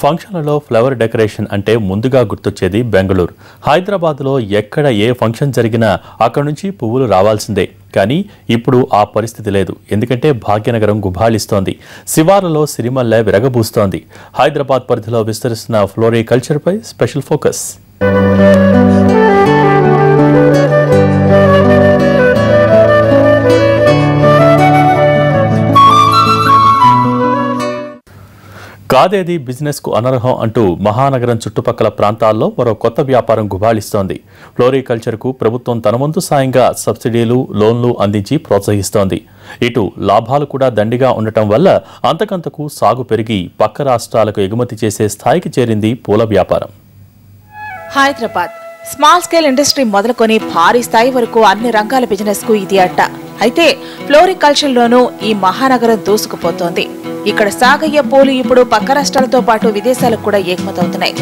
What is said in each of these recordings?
ఫంక్షన్లలో flower decoration అంటే ముందుగా గుర్తొచ్చేది బెంగళూరు. హైదరాబాద్లో ఎక్కడ ఏ ఫంక్షన్ జరిగినా అక్కడి నుంచి పువ్వులు రావాల్సిందే. కానీ ఇప్పుడు ఆ పరిస్థితి లేదు. ఎందుకంటే భాగ్యనగరం గుబాళిస్తోంది. శివార్లలో సిరిమల్లె విరగబూస్తోంది. హైదరాబాద్ పరిధిలో విస్తరిస్తున్న ఫ్లోరికల్చర్పై స్పెషల్ ఫోకస్. కాదేది బిజినెస్కు అనర్హం అంటూ మహానగరం చుట్టుపక్కల ప్రాంతాల్లో మరో కొత్త వ్యాపారం గుబాళిస్తోంది. ఫ్లోరికల్చర్కు ప్రభుత్వం తన వంతు సాయంగా సబ్సిడీలు, లోన్లు అందించి ప్రోత్సహిస్తోంది. ఇటు లాభాలు కూడా దండిగా ఉండటం వల్ల అంతకంతకు సాగు పెరిగి పక్క రాష్ట్రాలకు ఎగుమతి చేసే స్థాయికి చేరింది పూల వ్యాపారం. హైదరాబాద్ స్మాల్ స్కేల్ ఇండస్ట్రీ మొదలుకొని భారీ స్థాయి వరకు అన్ని రంగాల బిజినెస్ కు ఇది అడ్డ. అయితే ఫ్లోరికల్చర్ లోనూ ఈ మహానగరం దూసుకుపోతోంది. ఇక్కడ సాగయ్యే పూలు ఇప్పుడు పక్క రాష్ట్రాలతో పాటు విదేశాలకు కూడా ఎగుమతవుతున్నాయి.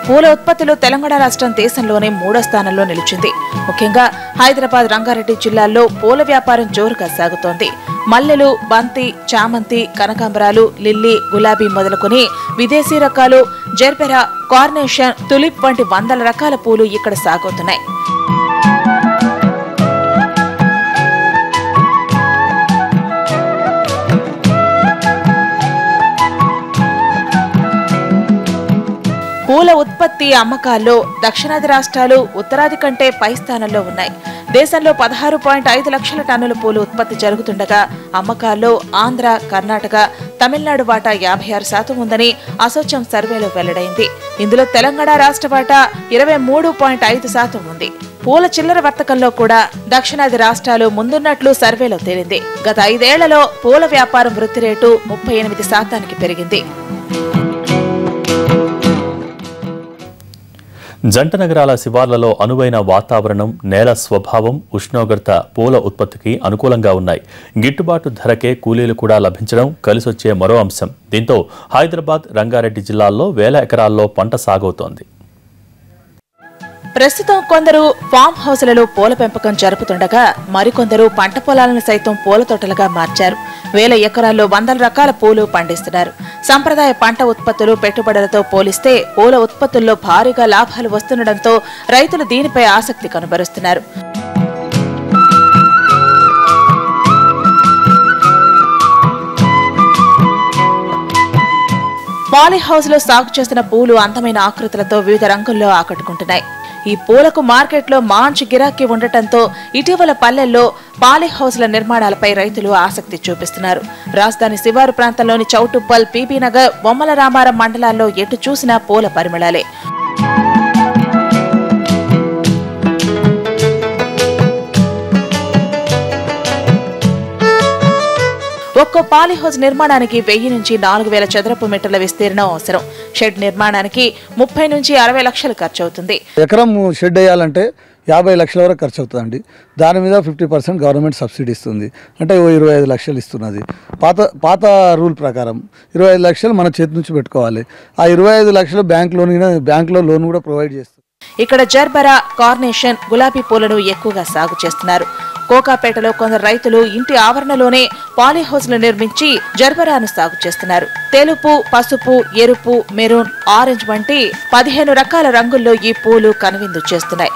పూల ఉత్పత్తిలో తెలంగాణ రాష్ట్రం దేశంలోనే 3వ స్థానంలో నిలిచింది. ముఖ్యంగా హైదరాబాద్, రంగారెడ్డి జిల్లాల్లో పూల వ్యాపారం జోరుగా సాగుతోంది. మల్లెలు, బంతి, చామంతి, కనకాంబరాలు, లిల్లీ, గులాబీ మొదలుకొని విదేశీ రకాలు, జెర్బెరా, కార్నేషన్, తులిప్ వంటి వందల రకాల పూలు ఇక్కడ సాగుతున్నాయి. పూల ఉత్పత్తి, అమ్మకాల్లో దక్షిణాది రాష్ట్రాలు ఉత్తరాది కంటే పై స్థానంలో ఉన్నాయి. దేశంలో 16.5 లక్షల టన్నుల పూలు ఉత్పత్తి జరుగుతుండగా అమ్మకాల్లో ఆంధ్ర, కర్ణాటక, తమిళనాడు వాటా 56% ఉందని అసోచం సర్వేలో వెల్లడైంది. ఇందులో తెలంగాణ రాష్ట్ర వాటా 23.5% ఉంది. పూల చిల్లర వర్తకంలో కూడా దక్షిణాది రాష్ట్రాలు ముందున్నట్లు సర్వేలో తేలింది. గత 5 ఏళ్లలో పూల వ్యాపారం వృద్ధి రేటు 38% పెరిగింది. జంట నగరాల శివార్లలో అనువైన వాతావరణం, నేల స్వభావం, ఉష్ణోగ్రత పూల ఉత్పత్తికి అనుకూలంగా ఉన్నాయి. గిట్టుబాటు ధరకే కూలీలు కూడా లభించడం కలిసొచ్చే మరో అంశం. దీంతో హైదరాబాద్, రంగారెడ్డి జిల్లాల్లో వేల ఎకరాల్లో పంట సాగవుతోంది. ప్రస్తుతం కొందరు ఫామ్ హౌస్లలో పూల పెంపకం జరుపుతుండగా మరికొందరు పంట పొలాలను సైతం పూల తోటలుగా మార్చారు. వేల ఎకరాల్లో వందల రకాల పూలు పండిస్తున్నారు. సంప్రదాయ పంట ఉత్పత్తులు పెట్టుబడులతో పోలిస్తే పూల ఉత్పత్తుల్లో భారీగా లాభాలు వస్తుండటంతో రైతులు దీనిపై ఆసక్తి కనబరుస్తున్నారు. పాలీ హౌస్ లో సాగు చేసిన పూలు అందమైన ఆకృతులతో వివిధ రంగుల్లో ఆకట్టుకుంటున్నాయి. ఈ పూలకు మార్కెట్లో మంచి గిరాకీ ఉండటంతో ఇటీవల పల్లెల్లో పాలీ హౌస్ల నిర్మాణాలపై రైతులు ఆసక్తి చూపిస్తున్నారు. రాజధాని శివారు ప్రాంతంలోని చౌటుప్పల్, పీబీ నగర్, బొమ్మల రామారం మండలాల్లో ఎటు చూసినా పూల పరిమళాలే. ఒక్కో పాలీ హౌస్ నిర్మాణానికి 1000 నుంచి 4000 చదరపు మీటర్ల విస్తీర్ణం అవసరం. షెడ్ నిర్మాణానికి 30 నుంచి 60 లక్షలు ఖర్చు అవుతుంది. ఎకరం షెడ్ వేయాలంటే 50 లక్షల వరకు ఖర్చు అవుతుందండి. దాని మీద 50% గవర్నమెంట్ సబ్సిడీ ఇస్తుంది. అంటే 25 లక్షలు ఇస్తున్నది. పాత రూల్ ప్రకారం 25 లక్షలు మన చేతి నుంచి పెట్టుకోవాలి. ఆ 25 లక్షలు బ్యాంకులో లోన్ కూడా ప్రొవైడ్ చేస్తుంది. ఇక్కడ జర్బెరా, కార్నేషన్, గులాబీ పూలను ఎక్కువగా సాగు చేస్తున్నారు. కోకాపేటలో కొందరు రైతులు ఇంటి ఆవరణలోనే పాలీ హౌస్లు నిర్మించి జర్బెరాను సాగు చేస్తున్నారు. తెలుపు, పసుపు, ఎరుపు, మెరూన్, ఆరెంజ్ వంటి 15 రకాల రంగుల్లో ఈ పూలు కనువిందు చేస్తున్నాయి.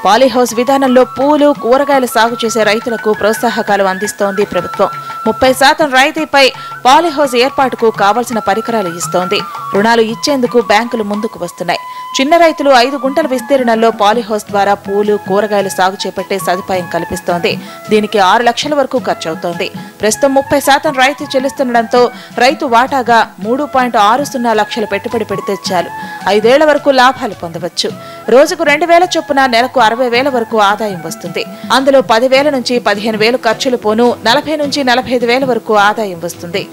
పాలీహౌస్ విధానంలో పూలు, కూరగాయలు సాగు చేసే రైతులకు ప్రోత్సాహకాలు అందిస్తోంది ప్రభుత్వం. 30% రాయితీపై పాలీహౌస్ ఏర్పాటుకు కావలసిన పరికరాలు ఇస్తోంది. రుణాలు ఇచ్చేందుకు బ్యాంకులు ముందుకు వస్తున్నాయి. చిన్న రైతులు 5 గుంటల విస్తీర్ణంలో పాలీహౌస్ ద్వారా పూలు, కూరగాయలు సాగు చేపట్టే సదుపాయం కల్పిస్తోంది. దీనికి 6 లక్షల వరకు ఖర్చవుతోంది. ప్రస్తుతం 30% రాయితీ చెల్లిస్తుండటంతో రైతు వాటాగా 3.60 లక్షల పెట్టుబడి పెడితే చాలు 5 ఏళ్ల వరకు లాభాలు పొందవచ్చు. రోజుకు 2000 చొప్పున నెలకు 60,000 వరకు ఆదాయం వస్తుంది. అందులో 10,000 నుంచి 15,000 ఖర్చులు పోను 40 నుంచి 45,000 వరకు ఆదాయం వస్తుంది.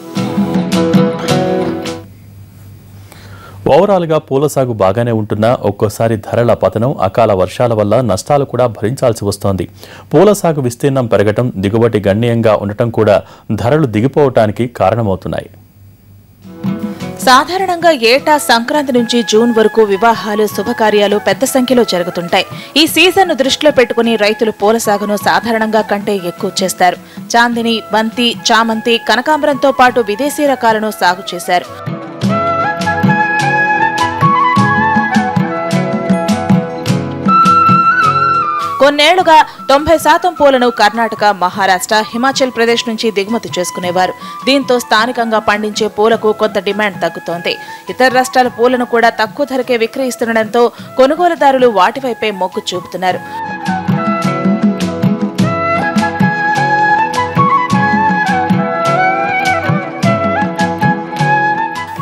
ఓవరాల్ గా పూల సాగు బాగానే ఉంటున్నా ఒక్కోసారి ధరల పతనం, అకాల వర్షాల వల్ల నష్టాలు కూడా భరించాల్సి వస్తోంది. పూల సాగు విస్తీర్ణం పెరగటం, దిగుబడి గణనీయంగా ఉండటం కూడా ధరలు దిగిపోవటానికి కారణమవుతున్నాయి. సాధారణంగా ఏటా సంక్రాంతి నుంచి జూన్ వరకు వివాహాలు శుభకార్యాలు పెద్ద సంఖ్యలో జరుగుతుంటాయి. ఈ సీజన్ను దృష్టిలో పెట్టుకుని రైతులు పూల సాగును సాధారణంగా కంటే ఎక్కువ చేస్తారు. చాందిని, బంతి, చామంతి, కనకాంబరంతో పాటు విదేశీ రకాలను సాగు చేశారు. కొన్నేళ్లుగా 90% పూలను కర్ణాటక, మహారాష్ట్ర, హిమాచల్ ప్రదేశ్ నుంచి దిగుమతి చేసుకునేవారు. దీంతో స్థానికంగా పండించే పూలకు కొంత డిమాండ్ తగ్గుతోంది. ఇతర రాష్ట్రాల పూలను కూడా తక్కువ ధరకే విక్రయిస్తుండటంతో కొనుగోలుదారులు వాటివైపే మొగ్గు చూపుతున్నారు.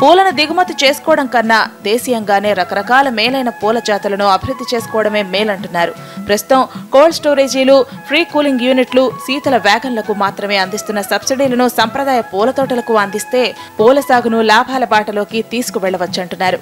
పూలను దిగుమతి చేసుకోవడం కన్నా దేశీయంగానే రకరకాల మేలైన పూల జాతులను అభివృద్ధి చేసుకోవడమే మేలంటున్నారు. ప్రస్తుతం కోల్డ్ స్టోరేజీలు, ఫ్రీ కూలింగ్ యూనిట్లు, శీతల వ్యాగన్లకు మాత్రమే అందిస్తున్న సబ్సిడీలను సంప్రదాయ పూల తోటలకు అందిస్తే పూల సాగును లాభాల బాటలోకి తీసుకువెళ్లవచ్చంటున్నారు.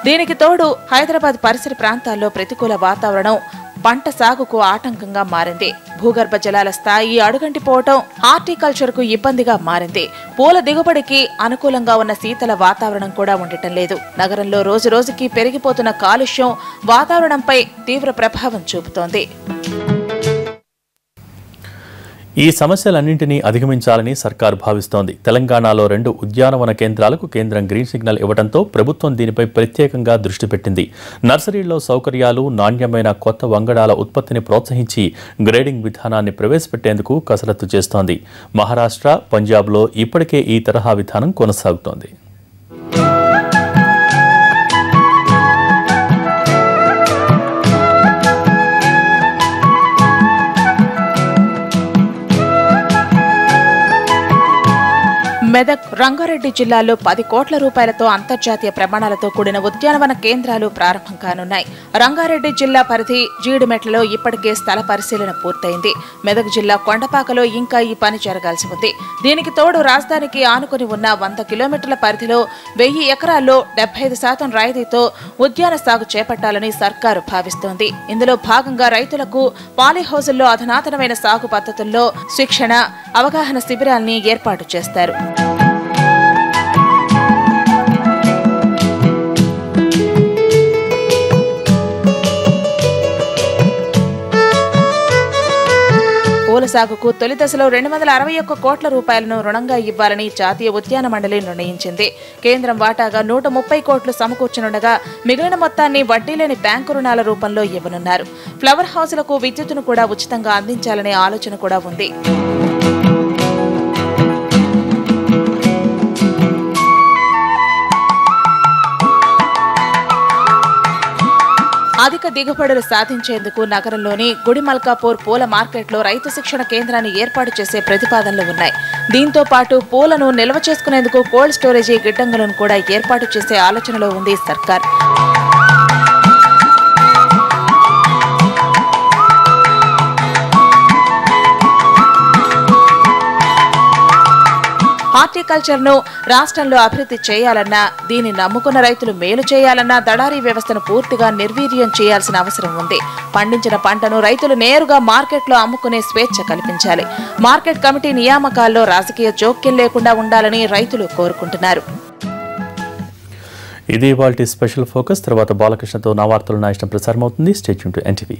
దీనికి తోడు హైదరాబాద్ పరిసర ప్రాంతాల్లో ప్రతికూల వాతావరణం పంట సాగుకు ఆటంకంగా మారింది. భూగర్భ జలాల స్థాయి అడుగంటిపోవటం హార్టికల్చర్ కు ఇబ్బందిగా మారింది. పూల దిగుబడికి అనుకూలంగా ఉన్న శీతల వాతావరణం కూడా ఉండటం లేదు. నగరంలో రోజు రోజుకి పెరిగిపోతున్న కాలుష్యం వాతావరణంపై తీవ్ర ప్రభావం చూపుతోంది. ఈ సమస్యలన్నింటినీ అధిగమించాలని సర్కార్ భావిస్తోంది. తెలంగాణలో 2 ఉద్యానవన కేంద్రాలకు కేంద్రం గ్రీన్ సిగ్నల్ ఇవ్వడంతో ప్రభుత్వం దీనిపై ప్రత్యేకంగా దృష్టి పెట్టింది. నర్సరీల్లో సౌకర్యాలు, నాణ్యమైన కొత్త వంగడాల ఉత్పత్తిని ప్రోత్సహించి గ్రేడింగ్ విధానాన్ని ప్రవేశపెట్టేందుకు కసరత్తు చేస్తోంది. మహారాష్ట్ర, పంజాబ్లో ఇప్పటికే ఈ తరహా విధానం కొనసాగుతోంది. మెదక్, రంగారెడ్డి జిల్లాల్లో 10 కోట్ల రూపాయలతో అంతర్జాతీయ ప్రమాణాలతో కూడిన ఉద్యానవన కేంద్రాలు ప్రారంభం కానున్నాయి. రంగారెడ్డి జిల్లా పరిధి జీడిమెట్లలో ఇప్పటికే స్థల పరిశీలన పూర్తయింది. మెదక్ జిల్లా కొండపాకలో ఇంకా ఈ పని జరగాల్సి ఉంది. దీనికి తోడు రాజధానికి ఆనుకుని ఉన్న 100 కిలోమీటర్ల పరిధిలో 1000 ఎకరాల్లో 75% రాయితీతో ఉద్యాన సాగు చేపట్టాలని సర్కారు భావిస్తోంది. ఇందులో భాగంగా రైతులకు పాలీహౌజుల్లో అధునాతనమైన సాగు పద్ధతుల్లో శిక్షణ, అవగాహన శిబిరాల్ని ఏర్పాటు చేస్తారు. పూల సాగుకు తొలి దశలో 261 కోట్ల రూపాయలను రుణంగా ఇవ్వాలని జాతీయ ఉద్యాన మండలి నిర్ణయించింది. కేంద్రం వాటాగా 130 కోట్లు సమకూర్చనుండగా మిగిలిన మొత్తాన్ని వడ్డీ లేని బ్యాంకు రుణాల రూపంలో ఇవ్వనున్నారు. ఫ్లవర్ హౌస్లకు విద్యుత్తును కూడా ఉచితంగా అందించాలనే ఆలోచన కూడా ఉంది. అధిక దిగుబడులు సాధించేందుకు నగరంలోని గుడిమల్కాపూర్ పూల మార్కెట్లో రైతు శిక్షణ కేంద్రాన్ని ఏర్పాటు చేసే ప్రతిపాదనలు ఉన్నాయి. దీంతో పాటు పూలను నిల్వ చేసుకునేందుకు కోల్డ్ స్టోరేజీ గిడ్డంగులను కూడా ఏర్పాటు చేసే ఆలోచనలో ఉంది సర్కార్. హార్టికల్చర్ ను రాష్ట్రంలో అభివృద్ధి చేయాలన్నా, దీన్ని నమ్ముకున్న రైతులు మేలు చేయాలన్నా దళారీ వ్యవస్థను పూర్తిగా నిర్వీర్యం చేయాల్సిన అవసరం ఉంది. పండించిన పంటను రైతులు నేరుగా మార్కెట్లో అమ్ముకునే స్వేచ్ఛ కల్పించాలి. మార్కెట్ కమిటీ నియామకాల్లో రాజకీయ జోక్యం లేకుండా ఉండాలని రైతులు కోరుకుంటున్నారు. ఇది ఇవాల్టి స్పెషల్ ఫోకస్. తర్వాత బాలకృష్ణతో నా వార్తలు నా ఇష్టం ప్రసారం అవుతుంది. Stay tune to NTV.